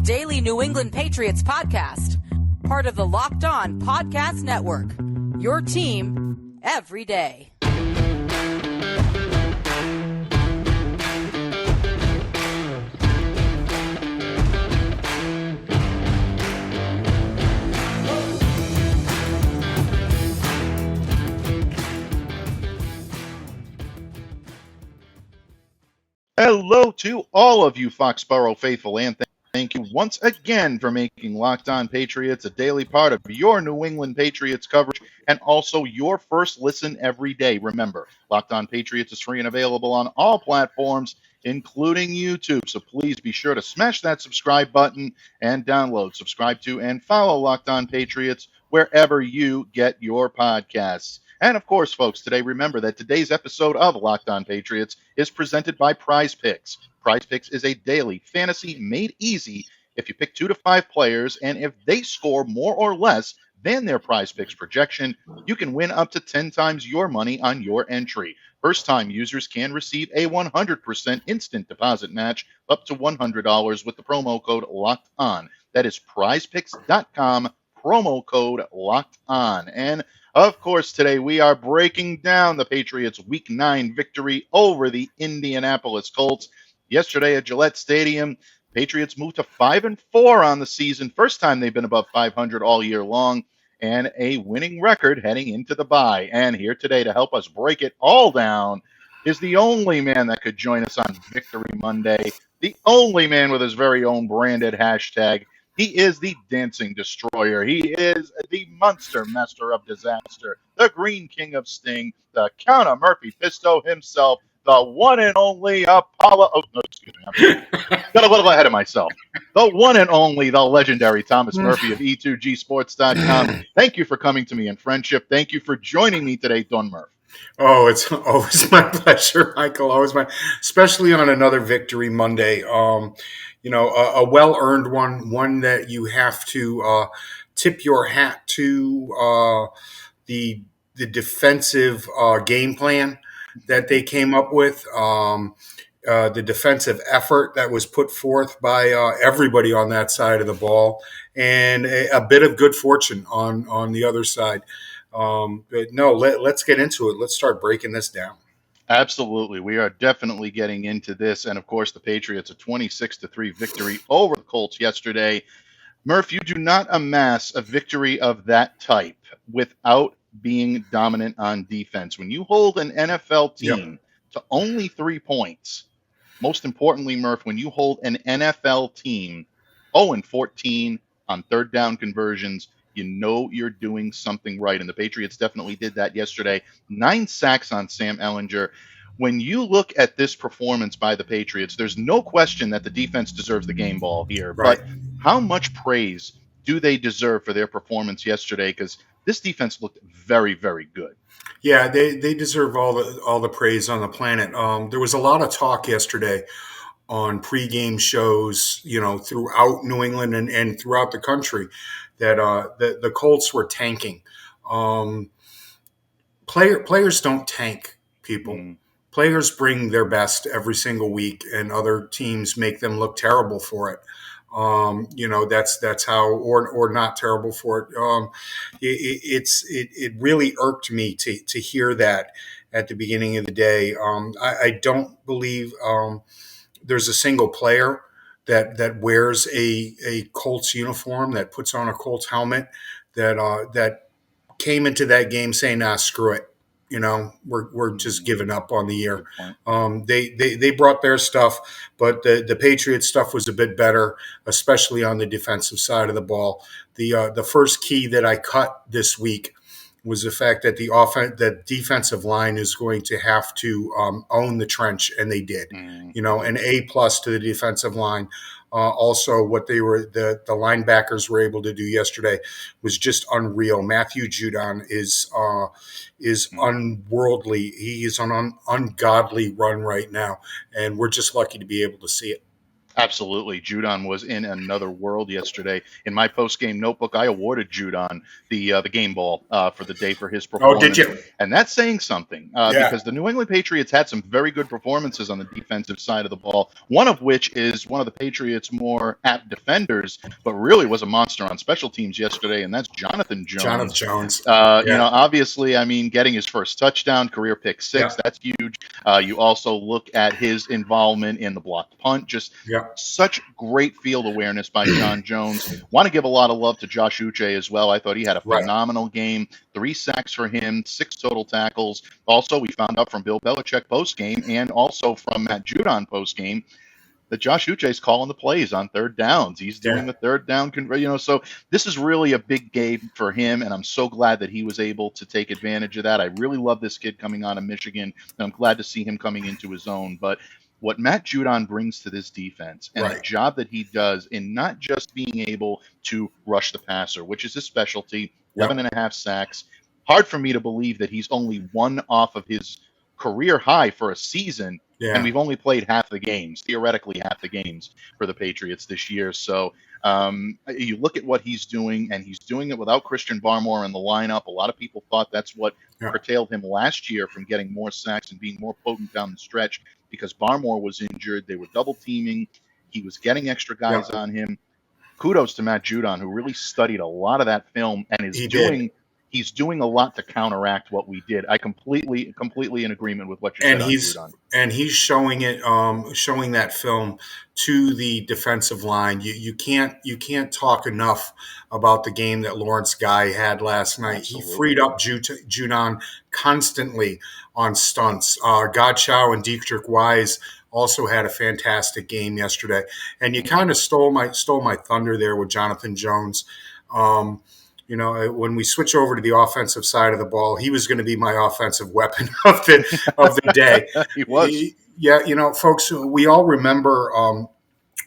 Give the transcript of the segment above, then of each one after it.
daily New England Patriots podcast, part of the Locked On Podcast Network, your team every day. Hello to all of you Foxborough faithful, and thank you once again for making Locked On Patriots a daily part of your New England Patriots coverage and also your first listen every day. Remember, Locked On Patriots is free and available on all platforms, including YouTube. So please be sure to smash that subscribe button and download, subscribe to, and follow Locked On Patriots wherever you get your podcasts. And of course, folks, today remember that today's episode of Locked On Patriots is presented by PrizePicks. PrizePicks is a daily fantasy made easy if you pick 2 to 5 players, and if they score more or less than their PrizePicks projection, you can win up to 10 times your money on your entry. First-time users can receive a 100% instant deposit match up to $100 with the promo code Locked On. That is PrizePicks.com, promo code Locked On. And of course, today we are breaking down the Patriots' Week 9 victory over the Indianapolis Colts. Yesterday at Gillette Stadium, Patriots moved to 5-4 on the season. First time they've been above 500 all year long, and a winning record heading into the bye. And here today to help us break it all down is the only man that could join us on Victory Monday, the only man with his very own branded hashtag. He is the Dancing Destroyer. He is the Monster Master of Disaster, the Green King of Sting, the Count of Murphy Pisto himself, the one and only Apollo. Oh, no, excuse me. Got a little ahead of myself. The one and only, the legendary Thomas Murphy of E2Gsports.com. Thank you for coming to me in friendship. Thank you for joining me today, Don Murph. Oh, it's always my pleasure, Michael. Especially on another Victory Monday. A well-earned one that you have to tip your hat to the defensive game plan that they came up with, the defensive effort that was put forth by everybody on that side of the ball, and a bit of good fortune on the other side. But no, let's get into it. Let's start breaking this down. Absolutely. We are definitely getting into this. And of course, the Patriots, a 26-3 victory over the Colts yesterday. Murph, you do not amass a victory of that type without being dominant on defense. When you hold an NFL team to only 3 points, most importantly, Murph, when you hold an NFL team 0-14 on third down conversions, you know you're doing something right. And the Patriots definitely did that yesterday. 9 sacks on Sam Ehlinger. When you look at this performance by the Patriots, there's no question that the defense deserves the game ball here. Right. But how much praise do they deserve for their performance yesterday? Because this defense looked very, very good. Yeah, they deserve all the praise on the planet. There was a lot of talk yesterday on pregame shows, throughout New England and throughout the country, that the Colts were tanking. Players don't tank, people. Players bring their best every single week, and other teams make them look terrible for it. That's how, or not terrible for it. It really irked me to hear that at the beginning of the day. I don't believe there's a single player that wears a Colts uniform, that puts on a Colts helmet, that came into that game saying, "Nah, screw it. We're just giving up on the year." They brought their stuff, but the Patriots stuff was a bit better, especially on the defensive side of the ball. The first key that I cut this week was the fact that the defensive line is going to have to own the trench, and they did. An A+ to the defensive line. Also, what the linebackers were able to do yesterday was just unreal. Matthew Judon is unworldly. He is on an ungodly run right now, and we're just lucky to be able to see it. Absolutely. Judon was in another world yesterday. In my post-game notebook, I awarded Judon the game ball for the day for his Oh, did performance. you? And that's saying something Yeah. because the New England Patriots had some very good performances on the defensive side of the ball, one of which is one of the Patriots' more apt defenders, but really was a monster on special teams yesterday, and that's Jonathan Jonathan Jones. Jones. Obviously, I mean, getting his first touchdown, career pick six, Yeah. that's huge. You also look at his involvement in the blocked punt, just Yeah. such great field awareness by John Jones. Want to give a lot of love to Josh Uche as well. I thought he had a Right. phenomenal game. 3 sacks for him, 6 total tackles. Also, we found out from Bill Belichick post-game and also from Matt Judon post-game that Josh Uche is calling the plays on third downs. He's doing the third down, so this is really a big game for him, and I'm so glad that he was able to take advantage of that. I really love this kid coming out of Michigan, and I'm glad to see him coming into his own. But what Matt Judon brings to this defense and the job that he does in not just being able to rush the passer, which is his specialty, 11 and a half sacks. Hard for me to believe that he's only one off of his career high for a season, and we've only played half the games, theoretically half the games for the Patriots this year. So you look at what he's doing, and he's doing it without Christian Barmore in the lineup. A lot of people thought that's what curtailed him last year from getting more sacks and being more potent down the stretch because Barmore was injured. They were double teaming. He was getting extra guys on him. Kudos to Matt Judon, who really studied a lot of that film and is he's doing a lot to counteract what we did. I completely in agreement with what you said on Judon. And he's showing it, showing that film to the defensive line. You can't talk enough about the game that Lawrence Guy had last night. Absolutely. He freed up Judon constantly on stunts. Godchow and Dietrich Wise also had a fantastic game yesterday. And you kind of stole my thunder there with Jonathan Jones. When we switch over to the offensive side of the ball, he was going to be my offensive weapon of the day. He was. Folks, we all remember.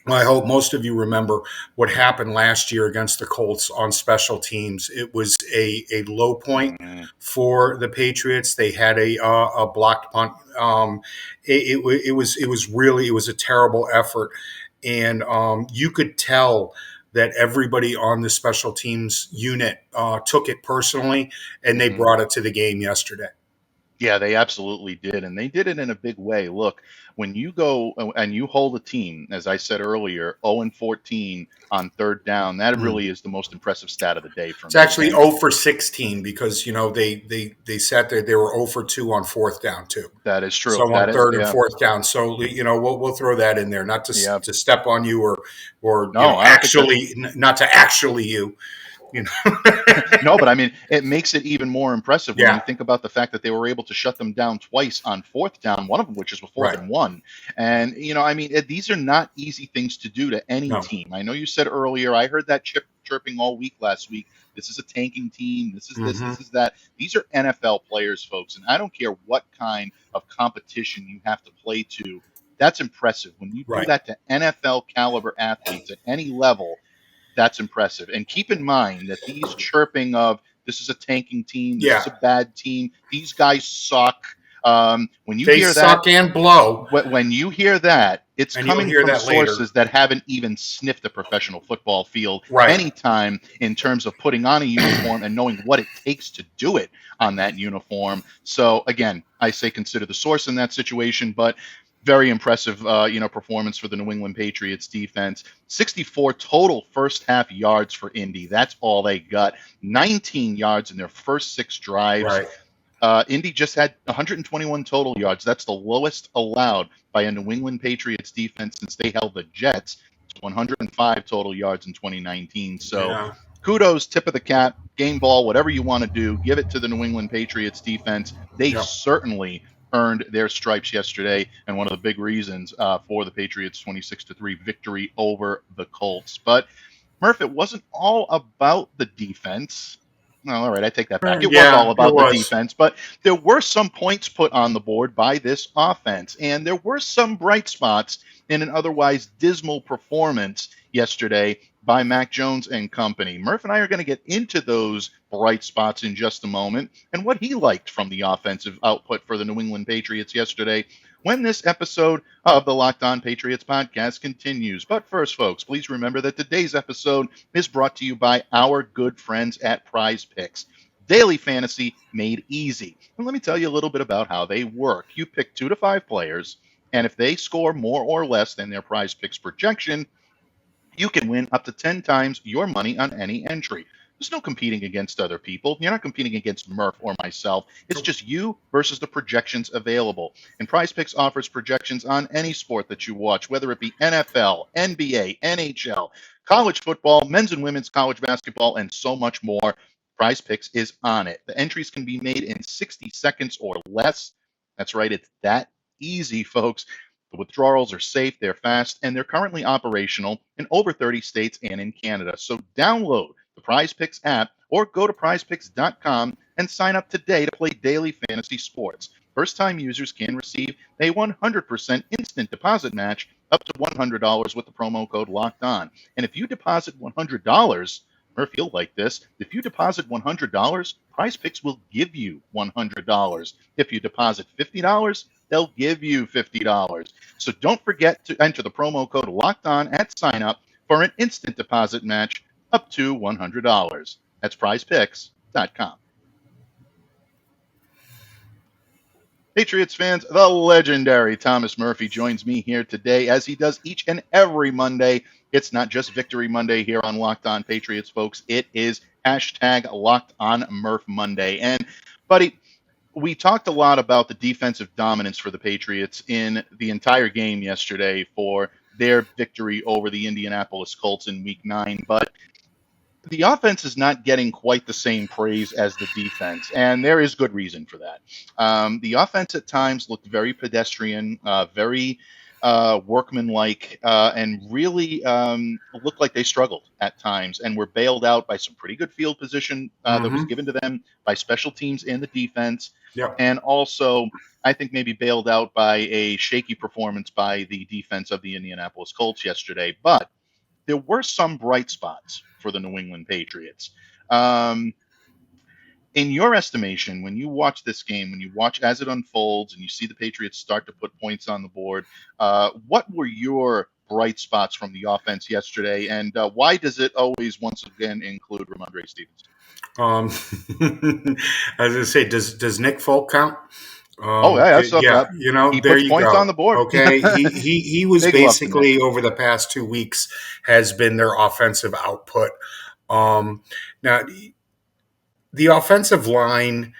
I hope most of you remember what happened last year against the Colts on special teams. It was a low point for the Patriots. They had a blocked punt. It was a terrible effort, and you could tell that everybody on the special teams unit took it personally, and they brought it to the game yesterday. Yeah, they absolutely did, and they did it in a big way. Look, when you go and you hold a team, as I said earlier, 0-14 on third down, that really is the most impressive stat of the day for me. It's actually 0 for 16 because, they sat there. They were 0 for 2 on fourth down, too. That is true. So on third and fourth down. So, we'll throw that in there, not to step on you or not to actually you. No, but I mean, it makes it even more impressive when you think about the fact that they were able to shut them down twice on fourth down, one of them which is a 4th and 1. And, these are not easy things to do to any team. I know you said earlier, I heard that chirping all week last week. This is a tanking team. This is this is that. These are NFL players, folks. And I don't care what kind of competition you have to play to. That's impressive. When you do that to NFL caliber athletes at any level, that's impressive. And keep in mind that these chirping of this is a tanking team, this is a bad team, these guys suck. When you hear that, they suck and blow. When you hear that, it's coming from sources later. that haven't even sniffed a professional football field anytime in terms of putting on a uniform and knowing what it takes to do it on that uniform. So again, I say consider the source in that situation, but very impressive, performance for the New England Patriots defense. 64 total first half yards for Indy. That's all they got. 19 yards in their first 6 drives. Indy just had 121 total yards. That's the lowest allowed by a New England Patriots defense since they held the Jets to 105 total yards in 2019. So kudos, tip of the cap, game ball, whatever you want to do, give it to the New England Patriots defense. They certainly earned their stripes yesterday, and one of the big reasons for the Patriots' 26-3 victory over the Colts. But Murph, it wasn't all about the defense. No, all right, I take that back. It was all about the defense, but there were some points put on the board by this offense, and there were some bright spots in an otherwise dismal performance yesterday by Mac Jones and company. Murph and I are going to get into those bright spots in just a moment and what he liked from the offensive output for the New England Patriots yesterday. when this episode of the Locked On Patriots podcast continues. But first, folks, please remember that today's episode is brought to you by our good friends at PrizePicks. Daily fantasy made easy. And let me tell you a little bit about how they work. You pick 2 to 5 players, and if they score more or less than their PrizePicks projection, you can win up to 10 times your money on any entry. There's no competing against other people. You're not competing against Murph or myself. It's just you versus the projections available. And PrizePicks offers projections on any sport that you watch, whether it be NFL, NBA, NHL, college football, men's and women's college basketball, and so much more. PrizePicks is on it. The entries can be made in 60 seconds or less. That's right, it's that easy, folks. The withdrawals are safe, they're fast, and they're currently operational in over 30 states and in Canada. So download the PrizePicks app or go to prizepicks.com and sign up today to play daily fantasy sports. First-time users can receive a 100% instant deposit match up to $100 with the promo code Locked On. And if you deposit $100, Murph, you'll like this. If you deposit $100, PrizePicks will give you $100. If you deposit $50, they'll give you $50. So don't forget to enter the promo code Locked On at sign up for an instant deposit match up to $100. That's prizepicks.com. Patriots fans, the legendary Thomas Murphy joins me here today as he does each and every Monday. It's not just Victory Monday here on Locked On Patriots, folks. It is hashtag Locked On Murph Monday. And, buddy, we talked a lot about the defensive dominance for the Patriots in the entire game yesterday for their victory over the Indianapolis Colts in Week 9, but the offense is not getting quite the same praise as the defense, and there is good reason for that. The offense at times looked very pedestrian, very workmanlike, and really looked like they struggled at times and were bailed out by some pretty good field position that was given to them by special teams and the defense. Yep. And also, I think maybe bailed out by a shaky performance by the defense of the Indianapolis Colts yesterday. But there were some bright spots for the New England Patriots. In your estimation, when you watch this game, when you watch as it unfolds and you see the Patriots start to put points on the board, what were your bright spots from the offense yesterday, and why does it always once again include Ramondre Stevenson? As I say, does Nick Folk count? You know, he there puts you points go. On the board. Okay, he was basically over the past 2 weeks has been their offensive output. Now, the offensive line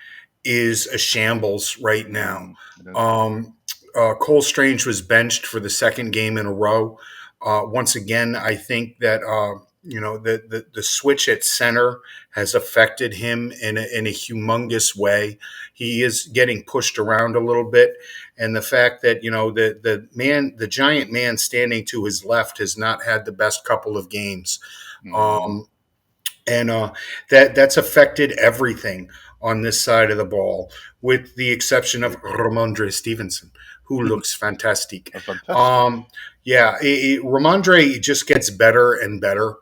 is a shambles right now. Cole Strange was benched for the second game in a row. Once again, I think that the switch at center has affected him in a humongous way. He is getting pushed around a little bit, and the fact that the giant man standing to his left has not had the best couple of games, that's affected everything on this side of the ball, with the exception of Ramondre Stevenson, who looks fantastic. Ramondre just gets better and better.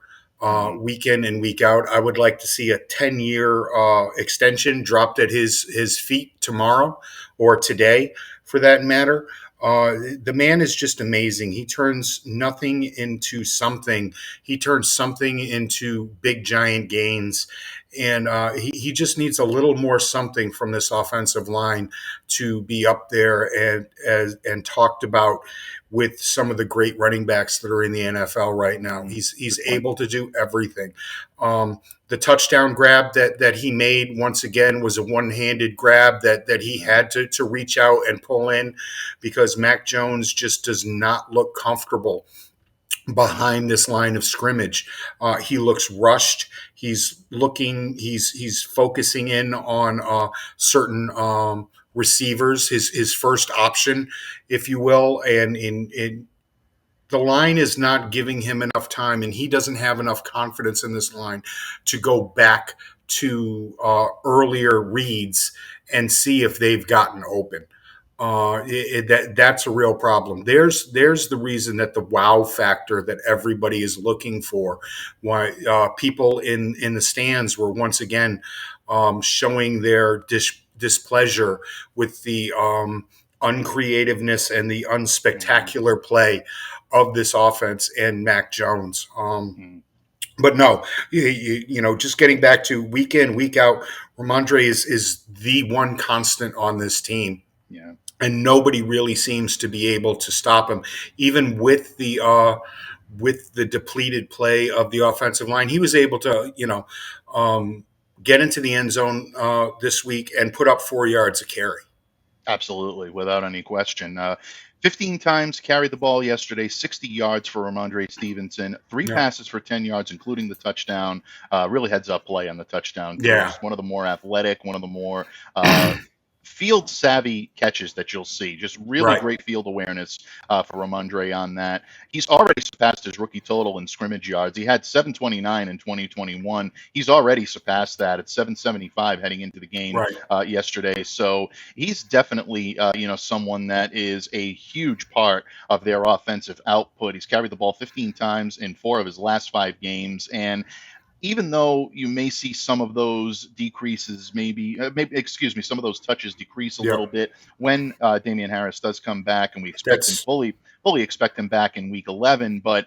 Week in and week out. I would like to see a 10-year extension dropped at his feet tomorrow or today, for that matter. The man is just amazing. He turns nothing into something. He turns something into big, giant gains. And he just needs a little more something from this offensive line to be up there and talked about with some of the great running backs that are in the NFL right now. He's able to do everything. The touchdown grab that he made, once again, was a one-handed grab that he had to reach out and pull in, because Mac Jones just does not look comfortable behind this line of scrimmage. He looks rushed. He's focusing in on certain receivers, his first option, if you will, and in the line is not giving him enough time, and he doesn't have enough confidence in this line to go back to earlier reads and see if they've gotten open. That's a real problem. There's the reason that the wow factor that everybody is looking for, why people in the stands were once again showing their displeasure with the uncreativeness and the unspectacular play of this offense and Mac Jones. But no, just getting back to week in, week out, Ramondre is the one constant on this team. Yeah. And nobody really seems to be able to stop him, even with the depleted play of the offensive line. He was able to, get into the end zone this week and put up 4 yards a carry. Absolutely, without any question. 15 times carried the ball yesterday, 60 yards for Ramondre Stevenson, 3 passes for 10 yards, including the touchdown. Really heads-up play on the touchdown. Yeah. Just one of the more athletic, one of the more field-savvy catches that you'll see. Just really great field awareness for Ramondre on that. He's already surpassed his rookie total in scrimmage yards. He had 729 in 2021. He's already surpassed that at 775 heading into the game yesterday. So he's definitely, someone that is a huge part of their offensive output. He's carried the ball 15 times in 4 of his last 5 games. And even though you may see some of those decreases, some of those touches decrease a little bit when Damian Harris does come back, and we expect him fully expect him back in week 11. But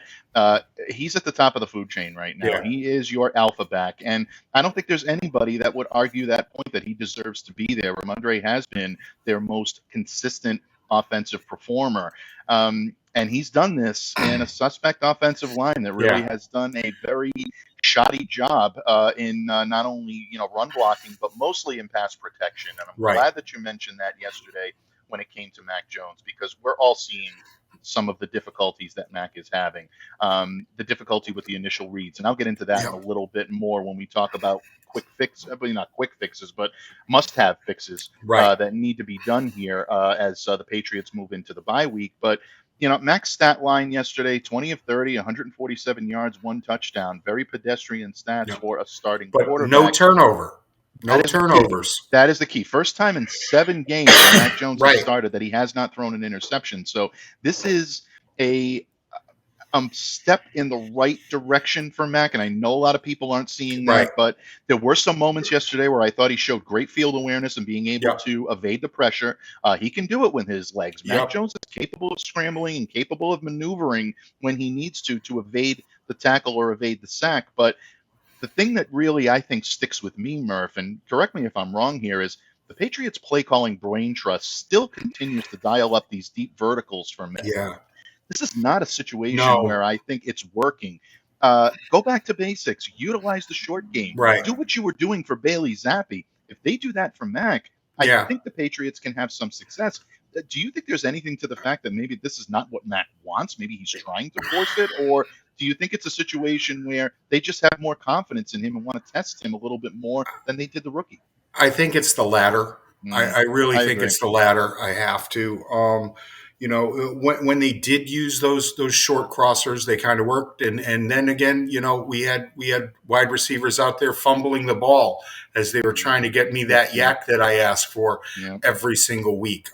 he's at the top of the food chain right now. Yeah. He is your alpha back, and I don't think there's anybody that would argue that point that he deserves to be there. Ramondre has been their most consistent offensive performer. And he's done this in a suspect offensive line that really has done a very shoddy job in not only run blocking, but mostly in pass protection. And I'm glad that you mentioned that yesterday when it came to Mac Jones, because we're all seeing some of the difficulties that Mac is having, the difficulty with the initial reads. And I'll get into that in a little bit more when we talk about not quick fixes, but must-have fixes that need to be done here as the Patriots move into the bye week. But Mac's stat line yesterday, 20 of 30, 147 yards, 1 touchdown. Very pedestrian stats for a starting quarterback. No turnover. No turnovers. That is the key. First time in 7 games that Mac Jones has started that he has not thrown an interception. So this is a step in the right direction for Mac, and I know a lot of people aren't seeing that, but there were some moments yesterday where I thought he showed great field awareness and being able to evade the pressure. He can do it with his legs. Mac Jones is capable of scrambling and capable of maneuvering when he needs to evade the tackle or evade the sack. But the thing that really, I think, sticks with me, Murph, and correct me if I'm wrong here, is the Patriots' play-calling brain trust still continues to dial up these deep verticals for Mac. Yeah. This is not a situation where I think it's working. Go back to basics. Utilize the short game. Do what you were doing for Bailey Zappi. If they do that for Mac, I think the Patriots can have some success. Do you think there's anything to the fact that maybe this is not what Mac wants? Maybe he's trying to force it? Or do you think it's a situation where they just have more confidence in him and want to test him a little bit more than they did the rookie? I think it's the latter. I really think it's the latter. I have to. When they did use those short crossers, they kind of worked. And then again, we had wide receivers out there fumbling the ball as they were trying to get me that yak that I asked for every single week.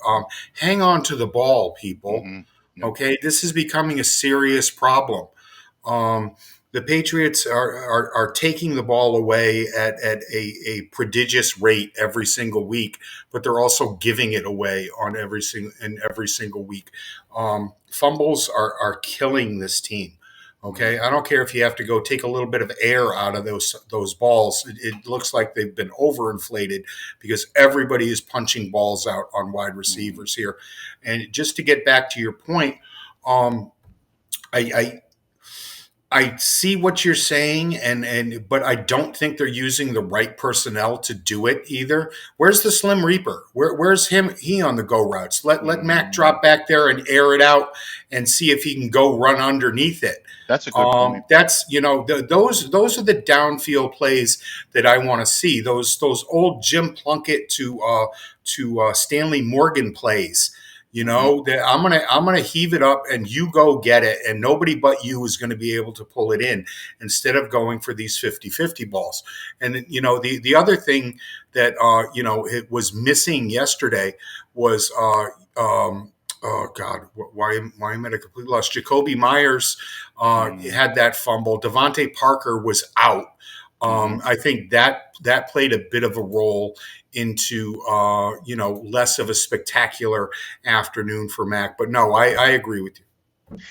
Hang on to the ball, people. Okay, this is becoming a serious problem. The Patriots are taking the ball away at a prodigious rate every single week, but they're also giving it away on every single week. Fumbles are killing this team. Okay, I don't care if you have to go take a little bit of air out of those balls. It looks like they've been overinflated because everybody is punching balls out on wide receivers here. And just to get back to your point, I see what you're saying, but I don't think they're using the right personnel to do it either. Where's the Slim Reaper? Where's he on the go routes? Let Mac drop back there and air it out and see if he can go run underneath it. That's a good point. That's those are the downfield plays that I want to see. Those old Jim Plunkett to Stanley Morgan plays. That I'm gonna heave it up and you go get it, and nobody but you is going to be able to pull it in instead of going for these 50-50 balls. And the other thing that it was missing yesterday was oh God, why am I at a complete loss? Jacoby Myers had that fumble. Devontae Parker was out. I think that played a bit of a role into less of a spectacular afternoon for Mac. But no, I agree with you.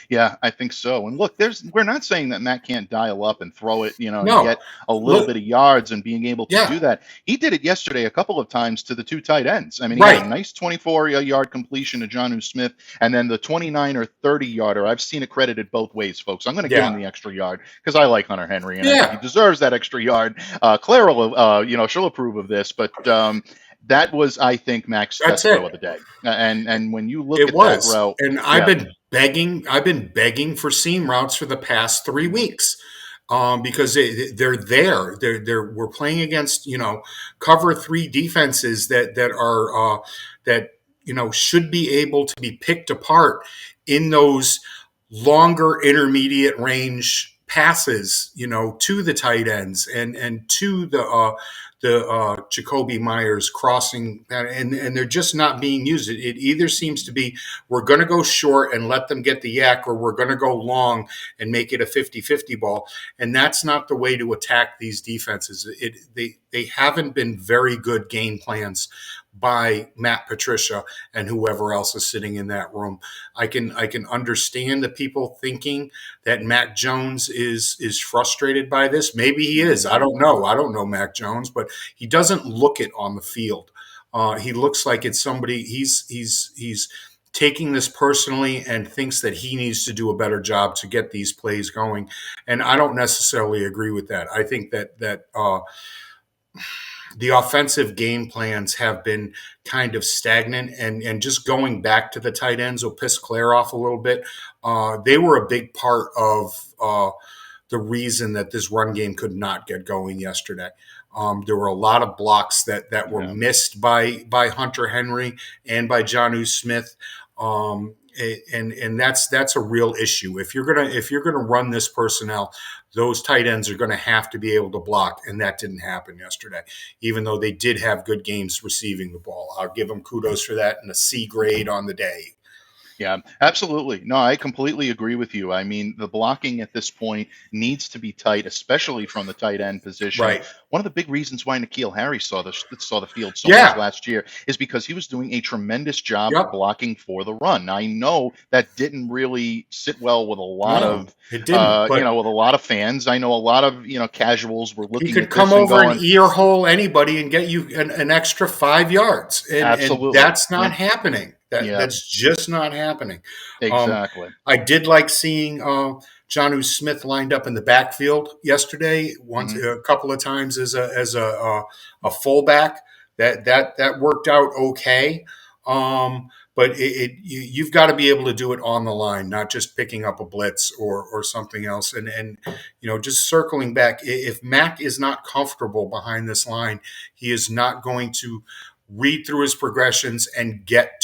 Yeah, I think so. And look, we're not saying that Matt can't dial up and throw it, and No, get a little look, bit of yards and being able to do yeah, that. He did it yesterday a couple of times to the two tight ends. I mean, he had a right. nice 24-yard completion to Jonnu Smith, and then the 29 or 30-yarder. I've seen it credited both ways, folks. I'm going to give him Yeah, the extra yard because I like Hunter Henry, and I think he yeah, deserves that extra yard. Claire will, she'll approve of this, but that was, I think, Mac's that's best throw of it. the day. And when you look It at that was, route, and yeah, I've been begging for seam routes for the past 3 weeks, because they're there. We're playing against cover three defenses that are that should be able to be picked apart in those longer intermediate range passes, to the tight ends and to the Jacoby Myers crossing, and they're just not being used. It either seems to be we're going to go short and let them get the yak, or we're going to go long and make it a 50-50 ball. And that's not the way to attack these defenses. They haven't been very good game plans by Matt Patricia and whoever else is sitting in that room. I can understand the people thinking that Mac Jones is frustrated by this. Maybe he is. I don't know. I don't know Mac Jones, but he doesn't look it on the field. He looks like it's somebody he's taking this personally and thinks that he needs to do a better job to get these plays going. And I don't necessarily agree with that. I think that the offensive game plans have been kind of stagnant, and just going back to the tight ends will piss Claire off a little bit. They were a big part of the reason that this run game could not get going yesterday. There were a lot of blocks that were missed by Hunter Henry and by Jonnu Smith. And that's a real issue. If you're gonna run this personnel, those tight ends are going to have to be able to block, and that didn't happen yesterday. Even though they did have good games receiving the ball, I'll give them kudos for that and a C grade on the day. Yeah, absolutely. No, I completely agree with you. I mean, the blocking at this point needs to be tight, especially from the tight end position. Right. One of the big reasons why N'Keal Harry saw the field so much Yeah. last year is because he was doing a tremendous job Yep. blocking for the run. Now, I know that didn't really sit well with a lot No, of it didn't. But with a lot of fans. I know a lot of casuals were he looking could at come this and over going, and ear hole anybody and get you an extra 5 yards, and absolutely, that's not yeah, happening. That's just not happening. exactly. I did like seeing Jonnu Smith lined up in the backfield yesterday a couple of times as a fullback. That worked out okay. But you've got to be able to do it on the line, not just picking up a blitz or something else. And just circling back, if Mac is not comfortable behind this line, he is not going to read through his progressions and get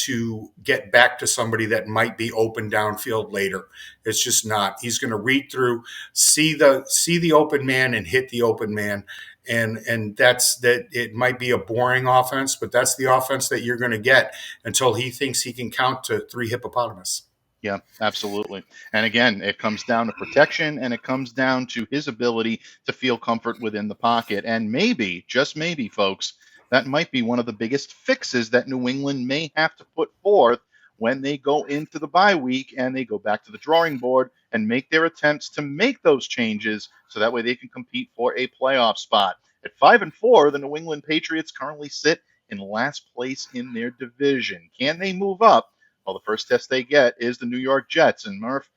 back to somebody that might be open downfield later. It's just not. He's going to read through, see the open man and hit the open man. And that's that. It might be a boring offense, but that's the offense that you're going to get until he thinks he can count to 3 hippopotamus. Yeah, absolutely. And again, it comes down to protection, and it comes down to his ability to feel comfort within the pocket. And maybe, just maybe, folks, that might be one of the biggest fixes that New England may have to put forth when they go into the bye week and they go back to the drawing board and make their attempts to make those changes so that way they can compete for a playoff spot. At 5-4, the New England Patriots currently sit in last place in their division. Can they move up? Well, the first test they get is the New York Jets. And Murph,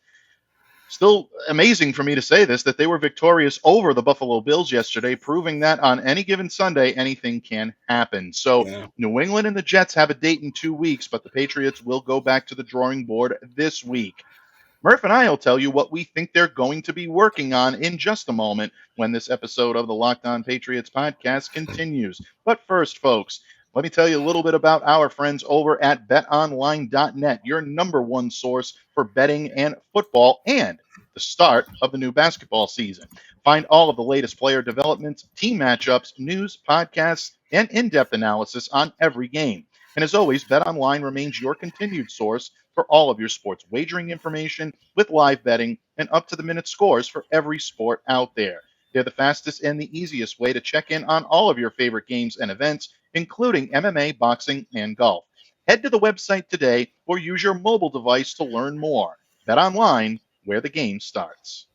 still amazing for me to say this, that they were victorious over the Buffalo Bills yesterday, proving that on any given Sunday, anything can happen. So New England and the Jets have a date in 2 weeks, but the Patriots will go back to the drawing board this week. Murph and I will tell you what we think they're going to be working on in just a moment when this episode of the Locked On Patriots podcast continues. But first, folks, let me tell you a little bit about our friends over at BetOnline.net, your number one source for betting and football and the start of the new basketball season. Find all of the latest player developments, team matchups, news, podcasts, and in-depth analysis on every game. And as always, BetOnline remains your continued source for all of your sports wagering information with live betting and up-to-the-minute scores for every sport out there. They're the fastest and the easiest way to check in on all of your favorite games and events, including MMA, boxing, and golf. Head to the website today or use your mobile device to learn more. BetOnline, where the game starts.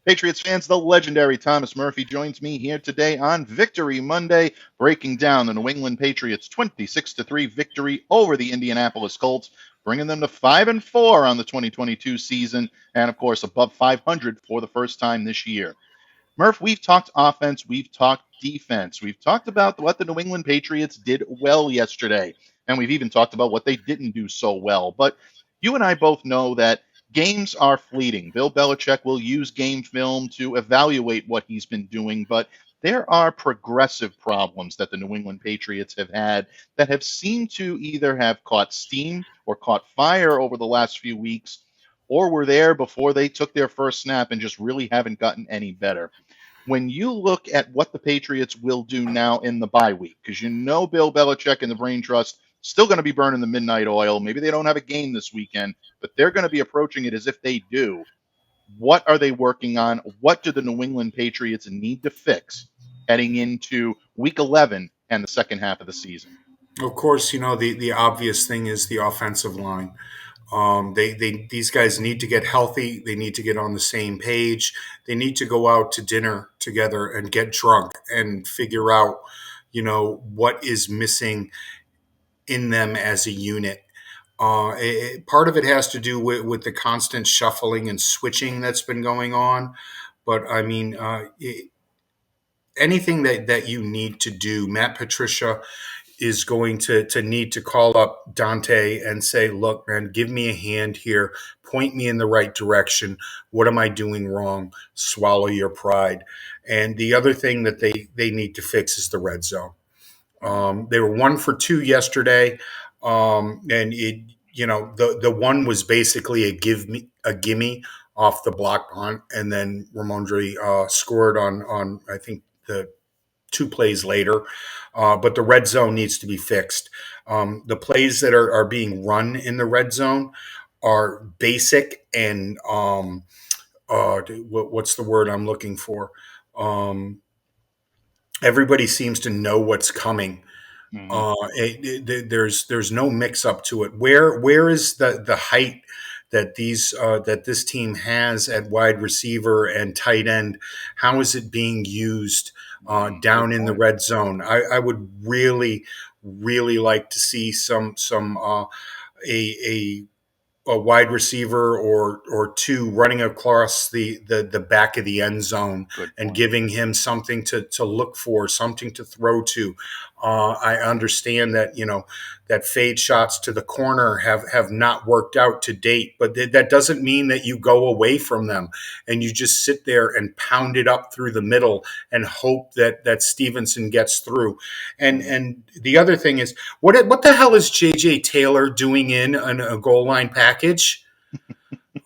Patriots fans, the legendary Thomas Murphy joins me here today on Victory Monday, breaking down the New England Patriots' 26-3 victory over the Indianapolis Colts, bringing them to 5-4 on the 2022 season, and of course above 500 for the first time this year. Murph, we've talked offense, we've talked defense, we've talked about what the New England Patriots did well yesterday, and we've even talked about what they didn't do so well. But you and I both know that games are fleeting. Bill Belichick will use game film to evaluate what he's been doing, but there are progressive problems that the New England Patriots have had that have seemed to either have caught steam or caught fire over the last few weeks, or were there before they took their first snap and just really haven't gotten any better. When you look at what the Patriots will do now in the bye week, because you know Bill Belichick and the Brain Trust still going to be burning the midnight oil. Maybe they don't have a game this weekend, but they're going to be approaching it as if they do. What are they working on? What do the New England Patriots need to fix heading into week 11 and the second half of the season? Of course, the obvious thing is the offensive line. These guys need to get healthy. They need to get on the same page. They need to go out to dinner together and get drunk and figure out, what is missing in them as a unit. Part of it has to do with the constant shuffling and switching that's been going on. But I mean, anything that you need to do, Matt Patricia is going to need to call up Dante and say, look, man, give me a hand here. Point me in the right direction. What am I doing wrong? Swallow your pride. And the other thing that they need to fix is the red zone. They were 1 for 2 yesterday. And the one was basically a gimme off the block punt. And then Ramondre scored on I think the 2 plays later. But the red zone needs to be fixed. The plays that are being run in the red zone are basic and what's the word I'm looking for? Everybody seems to know what's coming. There's no mix up to it. Where is the height that this team has at wide receiver and tight end? How is it being used down in the red zone? I would really, really like to see a wide receiver or 2 running across the back of the end zone and giving him something to look for, something to throw to. I understand that, that fade shots to the corner have not worked out to date, but that doesn't mean that you go away from them and you just sit there and pound it up through the middle and hope that Stevenson gets through. And the other thing is, what the hell is J.J. Taylor doing in a goal line package?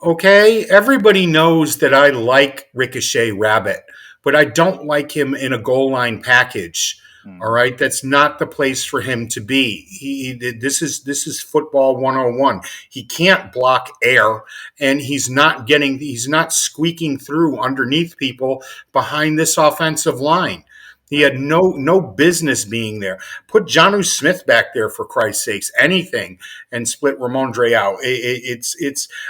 Okay, everybody knows that I like Ricochet Rabbit, but I don't like him in a goal line package. All right, that's not the place for him to be. This is football 101. He can't block air, and he's not squeaking through underneath people behind this offensive line. He had no business being there. Put Jonnu Smith back there, for Christ's sakes, anything, and split Ramondre out.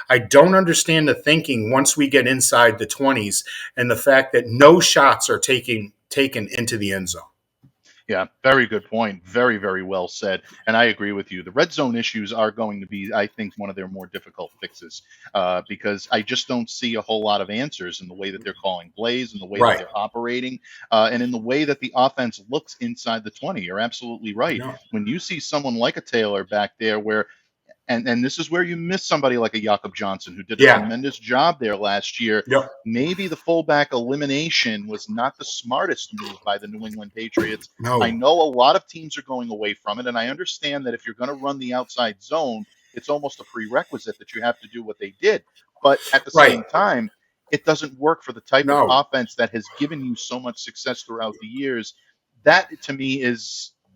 I don't understand the thinking once we get inside the 20s and the fact that no shots are taken into the end zone. Yeah, very good point. Very, very well said. And I agree with you. The red zone issues are going to be, I think, one of their more difficult fixes because I just don't see a whole lot of answers in the way that they're calling plays, in the way that they're operating, and in the way that the offense looks inside the 20. You're absolutely right. No. When you see someone like a Taylor back there where and this is where you miss somebody like a Jakob Johnson, who did a tremendous job there last year. Yep. Maybe the fullback elimination was not the smartest move by the New England Patriots. No. I know a lot of teams are going away from it, and I understand that if you're going to run the outside zone, it's almost a prerequisite that you have to do what they did. But at the same time, it doesn't work for the type of offense that has given you so much success throughout the years. That, to me,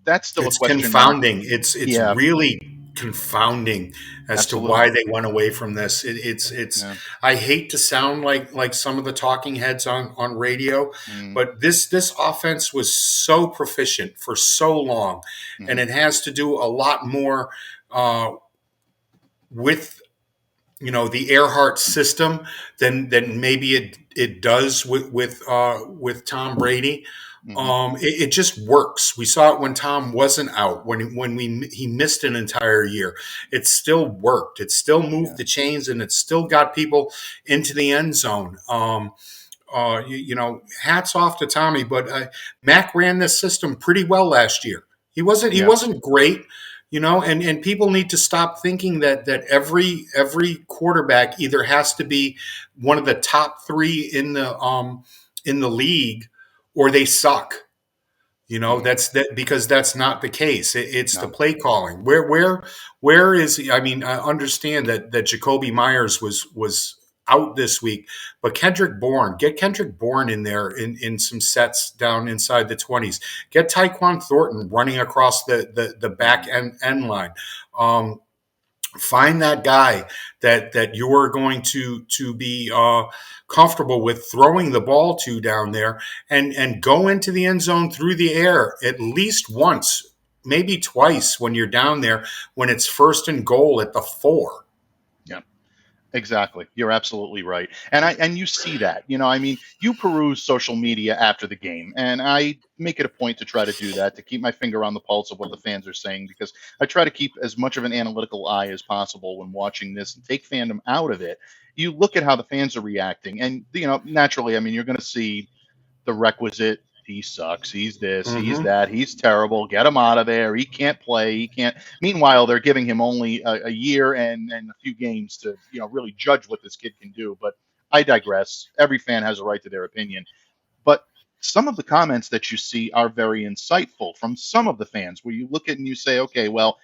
that's still a question. It's confounding. It's really confounding as to Absolutely. why they went away from this. Yeah. I hate to sound like some of the talking heads on radio, but this offense was so proficient for so long, and it has to do a lot more with the Earhart system than maybe it does with Tom Brady. It just works. We saw it when Tom wasn't out, when he missed an entire year. It still worked. It still moved the chains, and it still got people into the end zone. Hats off to Tommy, but Mac ran this system pretty well last year. He wasn't great, and people need to stop thinking that every quarterback either has to be one of the top three in the league, or they suck. That's because that's not the case. It's the play calling. Where is? I mean, I understand that Jacoby Myers was out this week, but get Kendrick Bourne in there in some sets down inside the 20s. Get Tyquan Thornton running across the back end line. Find that guy that you are going to be comfortable with throwing the ball to down there, and go into the end zone through the air at least once, maybe twice when you're down there, when it's 1st and goal at the 4. Yeah. Exactly. You're absolutely right. And you see that, I mean, you peruse social media after the game, and I make it a point to try to do that, to keep my finger on the pulse of what the fans are saying, because I try to keep as much of an analytical eye as possible when watching this and take fandom out of it. You look at how the fans are reacting, and, naturally, I mean, you're going to see the requisite, he sucks, he's this, he's that, he's terrible, get him out of there, he can't play, he can't. Meanwhile, they're giving him only a year and a few games to really judge what this kid can do. But I digress. Every fan has a right to their opinion. But some of the comments that you see are very insightful from some of the fans, where you look at and you say, okay, well,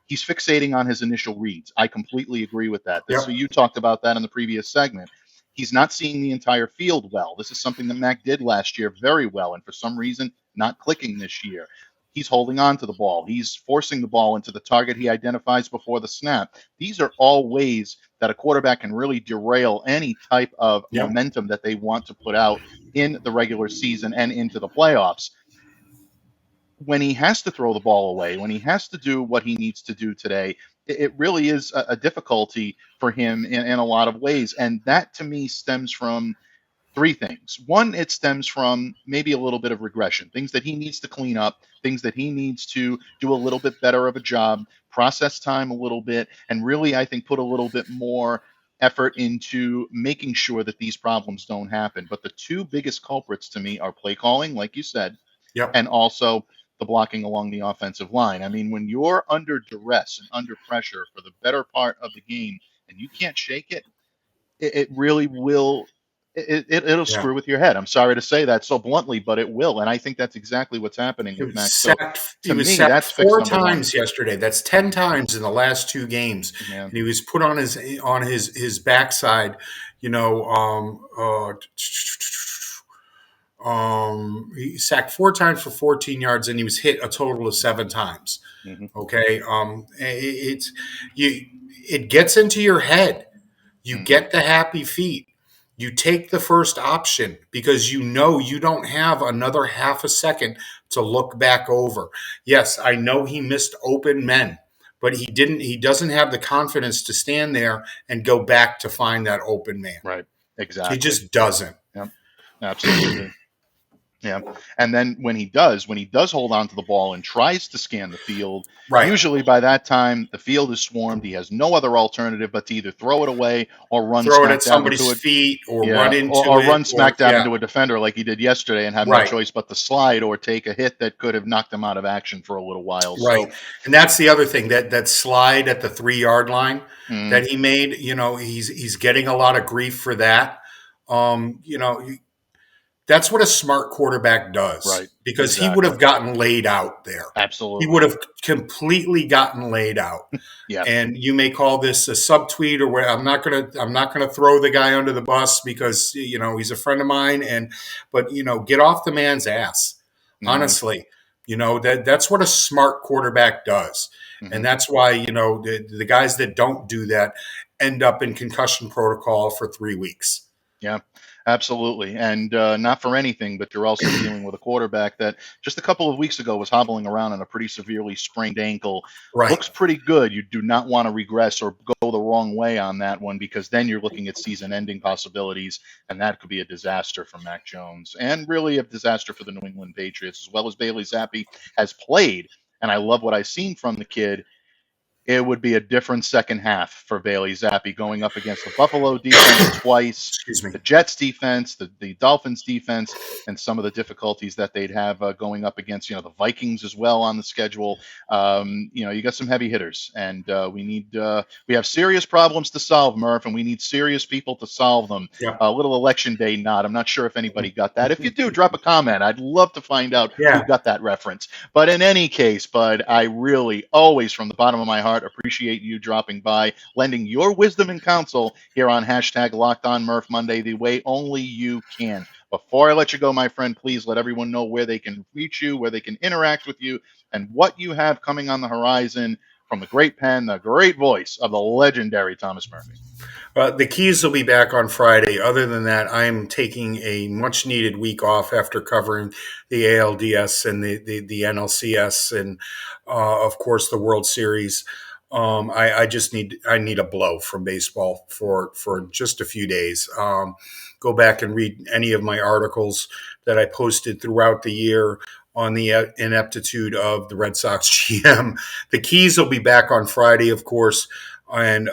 he's fixating on his initial reads. I completely agree with that. Yep. So you talked about that in the previous segment. He's not seeing the entire field well. This is something that Mac did last year very well, and for some reason, not clicking this year. He's holding on to the ball. He's forcing the ball into the target he identifies before the snap. These are all ways that a quarterback can really derail any type of momentum that they want to put out in the regular season and into the playoffs. When he has to throw the ball away, when he has to do what he needs to do today, it really is a difficulty for him in a lot of ways. And that, to me, stems from three things. One, it stems from maybe a little bit of regression, things that he needs to clean up, things that he needs to do a little bit better of a job, process time a little bit, and really, I think, put a little bit more effort into making sure that these problems don't happen. But the two biggest culprits to me are play calling, like you said, and also the blocking along the offensive line. I mean, when you're under duress and under pressure for the better part of the game and you can't shake it, it really will. It'll screw with your head. I'm sorry to say that so bluntly, but it will. And I think that's exactly what's happening with Max. So he was sacked 4 times yesterday. That's 10 times in the last 2 games. Yeah. And he was put on his backside, he sacked 4 times for 14 yards, and he was hit a total of 7 times. Okay. It gets into your head. You get the happy feet. You take the first option because you don't have another half a second to look back over. Yes, I know he missed open men, but he doesn't have the confidence to stand there and go back to find that open man. Right. Exactly. He just doesn't. Yep. Absolutely. Yeah. And then when he does hold on to the ball and tries to scan the field, usually by that time the field is swarmed. He has no other alternative but to either throw it away or run at somebody's feet or run into or run smack down into a defender like he did yesterday and have no choice but to slide or take a hit that could have knocked him out of action for a little while. Right. So, and that's the other thing, that slide at the 3-yard line that he made, he's getting a lot of grief for that. That's what a smart quarterback does. Right. Because he would have gotten laid out there. Absolutely. He would have completely gotten laid out. Yeah. And you may call this a subtweet or where I'm not gonna throw the guy under the bus because he's a friend of mine, but get off the man's ass. Honestly. That's what a smart quarterback does. Mhm. And that's why, the guys that don't do that end up in concussion protocol for 3 weeks. Yeah, absolutely. And not for anything, but you're also dealing with a quarterback that just a couple of weeks ago was hobbling around on a pretty severely sprained ankle. Right. Looks pretty good. You do not want to regress or go the wrong way on that one, because then you're looking at season ending possibilities, and that could be a disaster for Mac Jones and really a disaster for the New England Patriots, as well as Bailey Zappi has played. And I love what I've seen from the kid. It would be a different second half for Bailey Zappi going up against the Buffalo defense twice, Excuse me. the Jets defense, the Dolphins defense, and some of the difficulties that they'd have going up against, the Vikings as well on the schedule. You got some heavy hitters, and we have serious problems to solve, Murph, and we need serious people to solve them. Yeah. A little election day nod. I'm not sure if anybody got that. If you do, drop a comment. I'd love to find out who got that reference. But in any case, Bud, I really always, from the bottom of my heart, appreciate you dropping by, lending your wisdom and counsel here on hashtag Locked On Murph Monday the way only you can. Before I let you go, my friend, please let everyone know where they can reach you, where they can interact with you, and what you have coming on the horizon from the great pen, the great voice of the legendary Thomas Murphy. The Keys will be back on Friday. Other than that, I'm taking a much-needed week off after covering the ALDS and the NLCS and, of course, the World Series. I need a blow from baseball for just a few days. Go back and read any of my articles that I posted throughout the year on the ineptitude of the Red Sox GM. The Keys will be back on Friday, of course, and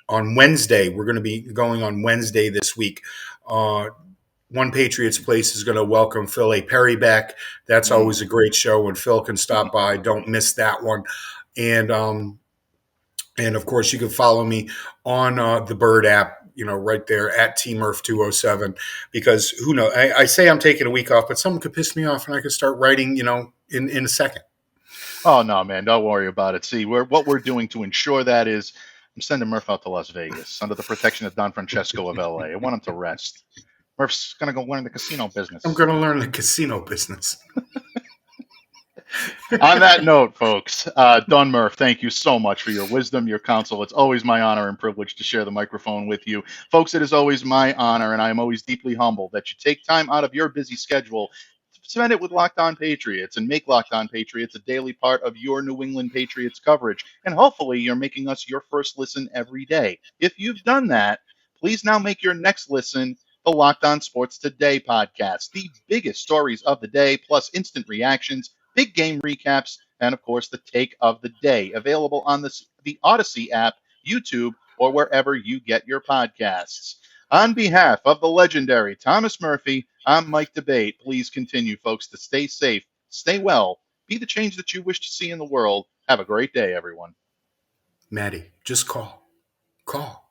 on Wednesday, we're going to be going on Wednesday this week. One Patriots Place is going to welcome Phil A. Perry back. That's always a great show when Phil can stop by. Don't miss that one. And of course, you can follow me on the Bird app, right there at TMurph207, because who knows? I say I'm taking a week off, but someone could piss me off and I could start writing, in a second. Oh, no, man, don't worry about it. See, what we're doing to ensure that is I'm sending Murph out to Las Vegas under the protection of Don Francesco of LA. I want him to rest. Murph's going to go learn the casino business. I'm going to learn the casino business. On that note, folks, Don Murph, thank you so much for your wisdom, your counsel. It's always my honor and privilege to share the microphone with you. Folks, it is always my honor, and I am always deeply humbled that you take time out of your busy schedule to spend it with Locked On Patriots and make Locked On Patriots a daily part of your New England Patriots coverage. And hopefully you're making us your first listen every day. If you've done that, please now make your next listen the Locked On Sports Today podcast. The biggest stories of the day, plus instant reactions, big game recaps, and of course, the take of the day, available on the Odyssey app, YouTube, or wherever you get your podcasts. On behalf of the legendary Thomas Murphy, I'm Mike Debate. Please continue, folks, to stay safe, stay well, be the change that you wish to see in the world. Have a great day, everyone. Maddie, just call. Call.